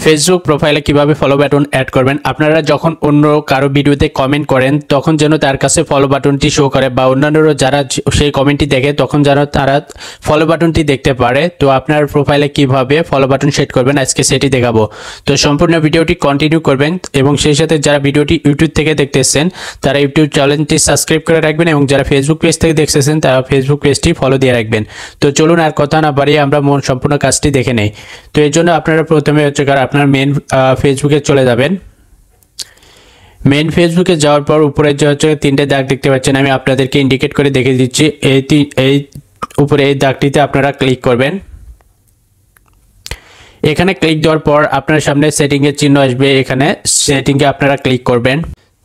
Facebook প্রোফাইলে কিভাবে follow button add করবেন। আপনারা যখন অন্য কারো ভিডিওতে কমেন্ট করেন তখন যেন তার কাছে ফলো বাটনটি শো করে বা অন্যান্যরা যারা সেই কমেন্টটি দেখে তখন যেন তারা ফলো বাটনটি দেখতে পারে। তো আপনার প্রোফাইলে কিভাবে ফলো বাটন সেট করবেন আজকে সেটি দেখাবো। তো সম্পূর্ণ ভিডিওটি কন্টিনিউ করবেন এবং সেই সাথে যারা ভিডিওটি ইউটিউব থেকে দেখতেছেন তারা ইউটিউব চ্যানেলটি সাবস্ক্রাইব করে রাখবেন এবং যারা ফেসবুক পেজ থেকে দেখতেছেন তারা ফেসবুক পেজটি ফলো দিয়ে রাখবেন। তো চলুন আর কথা না বাড়িয়ে আমরা সম্পূর্ণ কাজটি দেখে নেই। তো এর জন্য আপনারা প্রথমে হচ্ছে আপনার মেন ফেসবুকে চলে যাবেন। মেন ফেসবুকে যাওয়ার পর উপরে যে হচ্ছে তিনটে দাগ দেখতে পাচ্ছেন, আমি আপনাদেরকে ইন্ডিকেট করে দেখিয়ে দিচ্ছি। এই উপরে এই দাগটিতে আপনারা ক্লিক করবেন। এখানে ক্লিক দেওয়ার পর আপনার সামনে সেটিংয়ের চিহ্ন আসবে, এখানে সেটিংয়ে আপনারা ক্লিক করবেন।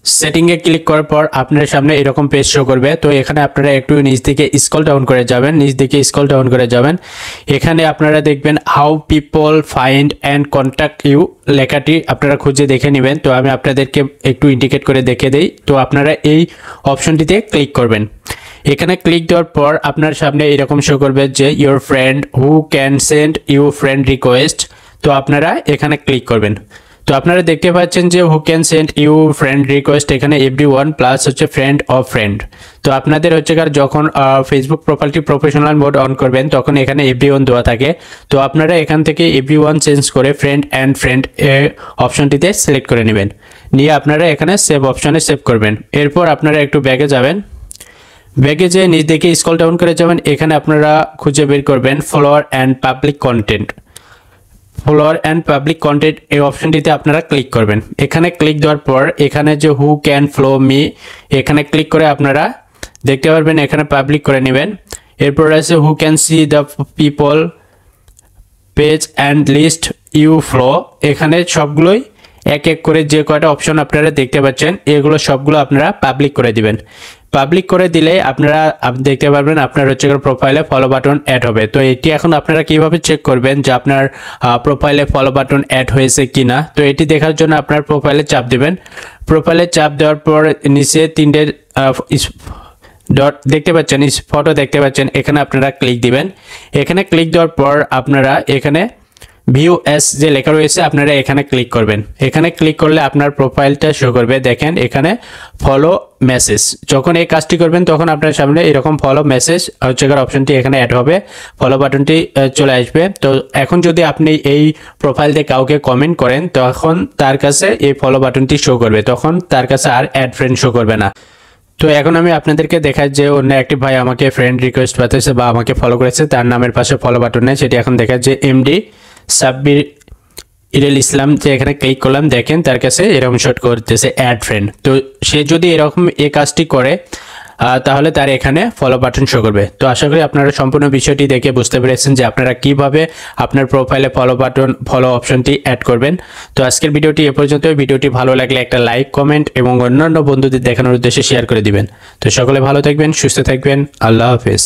সেটিংয়ে ক্লিক করার পর আপনার সামনে এরকম পেজ শো করবে। তো এখানে আপনারা একটু নিচ দিকে স্ক্রল ডাউন করে যাবেন। এখানে আপনারা দেখবেন how people find and contact you লেখাটি আপনারা খুঁজে দেখে নেবেন। তো আমি আপনাদেরকে একটু ইন্ডিকেট করে দেখে দেই। তো আপনারা এই অপশনটিতে ক্লিক করবেন। এখানে ক্লিক দেওয়ার পর আপনার সামনে এরকম শো করবে যে your friend who can send you friend request. তো আপনারা এখানে ক্লিক করবেন। তো আপনারা দেখতে পাচ্ছেন যে who can send you friend request, এখানে এভরিওয়ান প্লাস হচ্ছে ফ্রেন্ড অফ ফ্রেন্ড। তো আপনাদের হচ্ছে যখন ফেসবুক প্রোফাইলটি প্রফেশনাল মোড অন করবেন তখন এখানে এভরিওয়ান দেওয়া থাকে। তো আপনারা এখান থেকে এভরিওয়ান চেঞ্জ করে ফ্রেন্ড অ্যান্ড ফ্রেন্ড অপশনটিতে সিলেক্ট করে নেবেন, নিয়ে আপনারা এখানে সেভ অপশনে সেভ করবেন। এরপর আপনারা একটু ব্যাগে যাবেন। ব্যাগে যেয়ে নিচ দিকে স্ক্রল ডাউন করে যাবেন। এখানে আপনারা খুঁজে বের করবেন follower and public content. Follower and public content এই অপশনটিতে আপনারা ক্লিক করবেন। এখানে ক্লিক দেওয়ার পর এখানে যে হু ক্যান ফলো মি এখানে ক্লিক করে আপনারা দেখতে পারবেন, এখানে পাবলিক করে নেবেন। এরপর আছে who can see the people page and list you follow, এখানে সবগুলোই এক এক করে যে কয়টা অপশন আপনারা দেখতে পাচ্ছেন এগুলো সবগুলো আপনারা পাবলিক করে দিবেন। পাবলিক করে দিলে আপনারা দেখতে পারবেন আপনার হচ্ছে প্রোফাইলে ফলো বাটন অ্যাড হবে। তো এটি এখন আপনারা কিভাবে চেক করবেন যে আপনার প্রোফাইলে ফলো বাটন অ্যাড হয়েছে কিনা। তো এটি দেখার জন্য আপনার প্রোফাইলে চাপ দিবেন। প্রোফাইলে চাপ দেওয়ার পর নিচে তিনটে ডট দেখতে পাচ্ছেন, ফটো দেখতে পাচ্ছেন, এখানে আপনারা ক্লিক দিবেন। এখানে ক্লিক দেওয়ার পর আপনারা এখানে ভিউ এস যে লেখা রয়েছে আপনারা এখানে ক্লিক করবেন। এখানে ক্লিক করলে আপনার প্রোফাইলটা শো করবে, দেখেন এখানে ফলো মেসেজ। যখন এই কাজটি করবেন তখন আপনার সামনে এরকম ফলো মেসেজ হচ্ছে অপশনটি এখানে অ্যাড হবে, ফলো বাটনটি চলে আসবে। তো এখন যদি আপনি এই প্রোফাইল দিয়ে কাউকে কমেন্ট করেন তখন তার কাছে এই ফলো বাটনটি শো করবে, তখন তার কাছে আর অ্যাড ফ্রেন্ড শো করবে না। তো এখন আমি আপনাদেরকে দেখাই যে অন্য একটি ভাই আমাকে ফ্রেন্ড রিকোয়েস্ট পাঠিয়েছে বা আমাকে ফলো করেছে, তার নামের পাশে ফলো বাটন নেই, সেটি এখন দেখা যে এমডি সাব্বির ইরেল ইসলাম, যে এখানে ক্লিক করলাম দেখেন তার কাছে এরকম শট করতেছে অ্যাড ফ্রেন্ড। তো সে যদি এরকম এই কাজটি করে তাহলে তার এখানে ফলো বাটন শো করবে। তো আশা করি আপনারা সম্পূর্ণ বিষয়টি দেখে বুঝতে পেরেছেন যে আপনারা কিভাবে আপনার প্রোফাইলে ফলো অপশনটি অ্যাড করবেন। তো আজকের ভিডিওটি এ পর্যন্ত। ভিডিওটি ভালো লাগলে একটা লাইক, কমেন্ট এবং অন্যান্য বন্ধুদের দেখানোর উদ্দেশ্যে শেয়ার করে দিবেন। তো সকলে ভালো থাকবেন, সুস্থ থাকবেন, আল্লাহ হাফেজ।